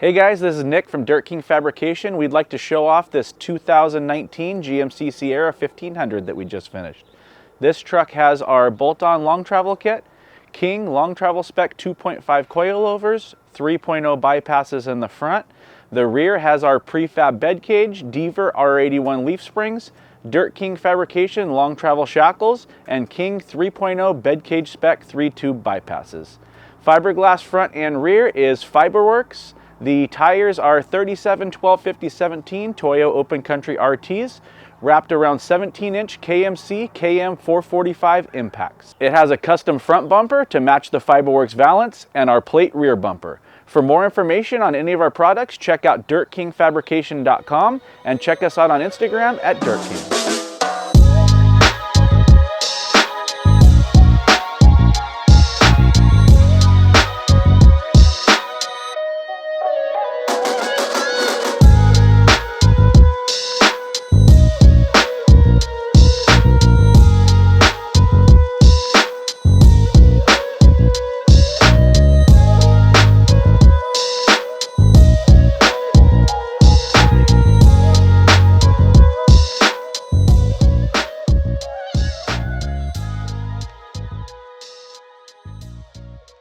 Hey guys, this is Nick from Dirt King Fabrication. We'd like to show off this 2019 GMC Sierra 1500 that we just finished. This truck has our bolt-on long travel kit, King long travel spec 2.5 coilovers, 3.0 bypasses in the front. The rear has our prefab bed cage, Deaver R81 leaf springs, Dirt King Fabrication long travel shackles, and King 3.0 bed cage spec 3-tube bypasses. Fiberglass front and rear is Fiberworks. The tires are 37 12 50 17 Toyo Open Country RTs, wrapped around 17-inch KMC KM 445 impacts. It has a custom front bumper to match the Fiberworks valance and our plate rear bumper. For more information on any of our products, check out dirtkingfabrication.com and check us out on Instagram at DirtKing.